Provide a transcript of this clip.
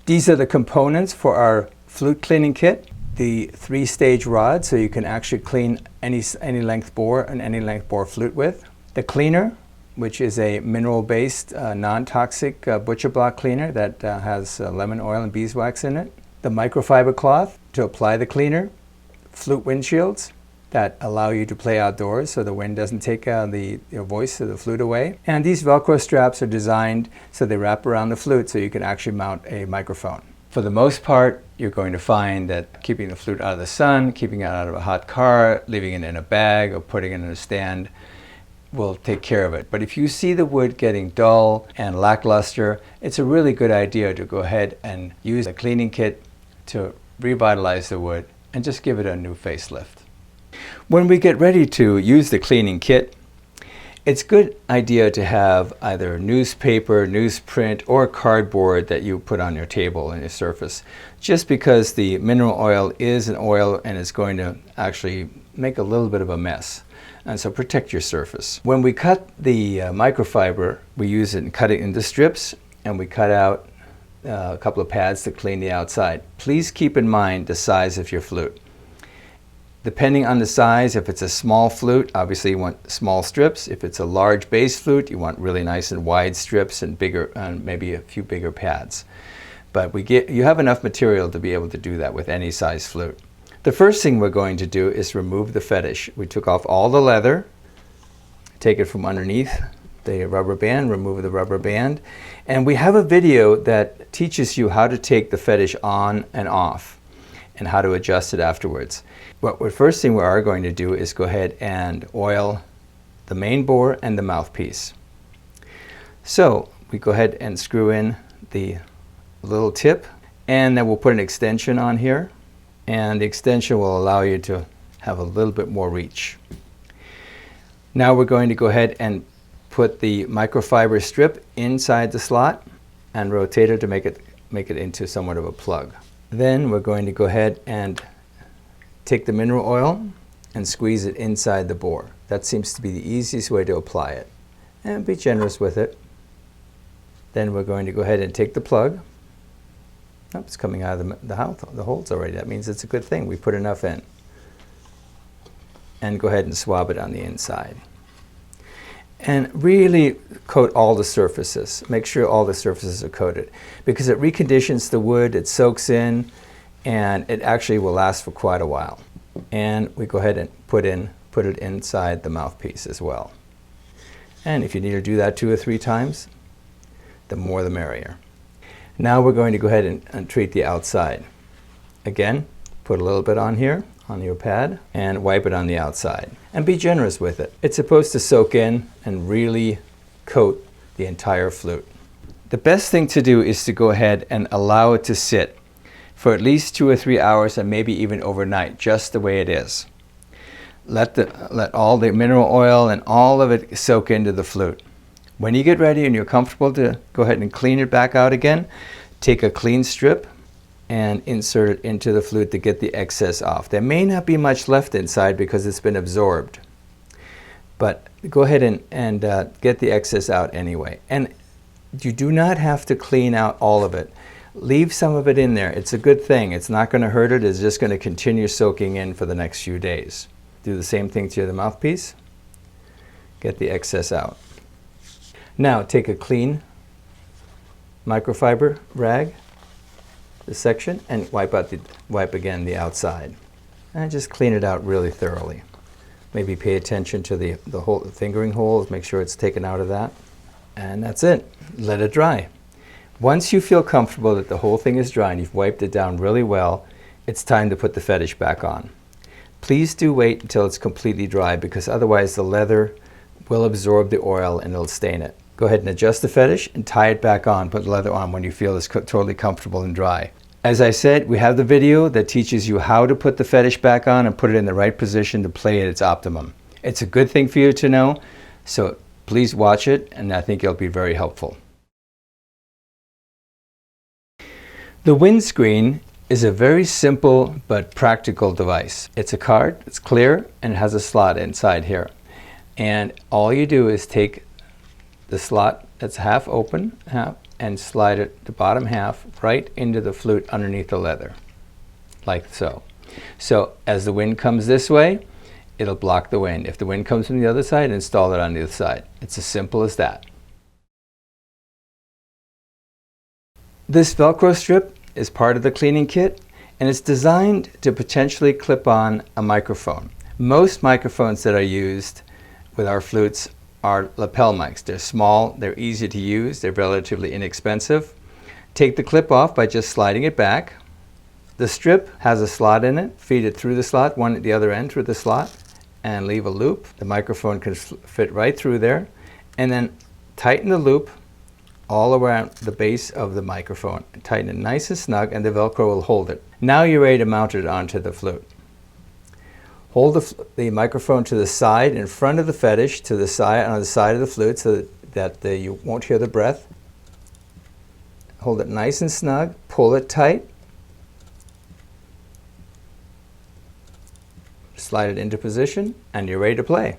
These are the components for our flute cleaning kit. The 3-stage rod, so you can actually clean any length bore and any length bore flute with. The cleaner, which is a mineral-based, non-toxic butcher block cleaner that has lemon oil and beeswax in it. The microfiber cloth to apply the cleaner. Flute windshields that allow you to play outdoors so the wind doesn't take the voice of the flute away. And these Velcro straps are designed so they wrap around the flute so you can actually mount a microphone. For the most part, you're going to find that keeping the flute out of the sun, keeping it out of a hot car, leaving it in a bag, or putting it in a stand will take care of it. But if you see the wood getting dull and lackluster, it's a really good idea to go ahead and use a cleaning kit to revitalize the wood and just give it a new facelift. When we get ready to use the cleaning kit, it's a good idea to have either newspaper, newsprint, or cardboard that you put on your table and your surface, just because the mineral oil is an oil and it's going to actually make a little bit of a mess. And so protect your surface. When we cut the microfiber, we use it and cut it into strips, and we cut out a couple of pads to clean the outside. Please keep in mind the size of your flute. Depending on the size, if it's a small flute, obviously you want small strips. If it's a large bass flute, you want really nice and wide strips and bigger, and maybe a few bigger pads. But you have enough material to be able to do that with any size flute. The first thing we're going to do is remove the fetish. We took off all the leather, take it from underneath the rubber band, remove the rubber band, and we have a video that teaches you how to take the fetish on and off and how to adjust it afterwards. First thing we are going to do is go ahead and oil the main bore and the mouthpiece. So we go ahead and screw in the little tip, and then we'll put an extension on here, and the extension will allow you to have a little bit more reach. Now we're going to go ahead and put the microfiber strip inside the slot and rotate it to make it into somewhat of a plug. Then we're going to go ahead and take the mineral oil and squeeze it inside the bore. That seems to be the easiest way to apply it. And be generous with it. Then we're going to go ahead and take the plug. Oh, it's coming out of the holes already. That means it's a good thing. We put enough in. And go ahead and swab it on the inside. And really coat all the surfaces. Make sure all the surfaces are coated, because it reconditions the wood, it soaks in, and it actually will last for quite a while. And we go ahead and put it inside the mouthpiece as well. And if you need to do that 2 or 3 times, the more the merrier. Now we're going to go ahead and treat the outside. Again, put a little bit on here, on your pad, and wipe it on the outside. And be generous with it. It's supposed to soak in and really coat the entire flute. The best thing to do is to go ahead and allow it to sit for at least 2 or 3 hours, and maybe even overnight, just the way it is. Let all the mineral oil and all of it soak into the flute. When you get ready and you're comfortable to go ahead and clean it back out again, take a clean strip and insert it into the flute to get the excess off. There may not be much left inside because it's been absorbed, but go ahead and get the excess out anyway. And you do not have to clean out all of it. Leave some of it in there. It's a good thing. It's not going to hurt it. It's just going to continue soaking in for the next few days. Do the same thing to the mouthpiece. Get the excess out. Now take a clean microfiber rag, the section, and wipe again the outside. And just clean it out really thoroughly. Maybe pay attention to the fingering holes. Make sure it's taken out of that. And that's it. Let it dry. Once you feel comfortable that the whole thing is dry and you've wiped it down really well, it's time to put the fetish back on. Please do wait until it's completely dry, because otherwise the leather will absorb the oil and it'll stain it. Go ahead and adjust the fetish and tie it back on. Put the leather on when you feel it's totally comfortable and dry. As I said, we have the video that teaches you how to put the fetish back on and put it in the right position to play at its optimum. It's a good thing for you to know, so please watch it, and I think it'll be very helpful. The Windscreen is a very simple but practical device. It's a card, it's clear, and it has a slot inside here. And all you do is take the slot that's half open, and slide it, the bottom half, right into the flute underneath the leather, like so. So as the wind comes this way, it'll block the wind. If the wind comes from the other side, install it on the other side. It's as simple as that. This Velcro strip is part of the cleaning kit, and it's designed to potentially clip on a microphone. Most microphones that are used with our flutes are lapel mics. They're small, they're easy to use, they're relatively inexpensive. Take the clip off by just sliding it back. The strip has a slot in it. Feed it through the slot, one at the other end through the slot, and leave a loop. The microphone can fit right through there. And then tighten the loop all around the base of the microphone. Tighten it nice and snug, and the Velcro will hold it. Now you're ready to mount it onto the flute. Hold the microphone to the side in front of the fetish, to the side, on the side of the flute, so that you won't hear the breath. Hold it nice and snug, pull it tight, slide it into position, and you're ready to play.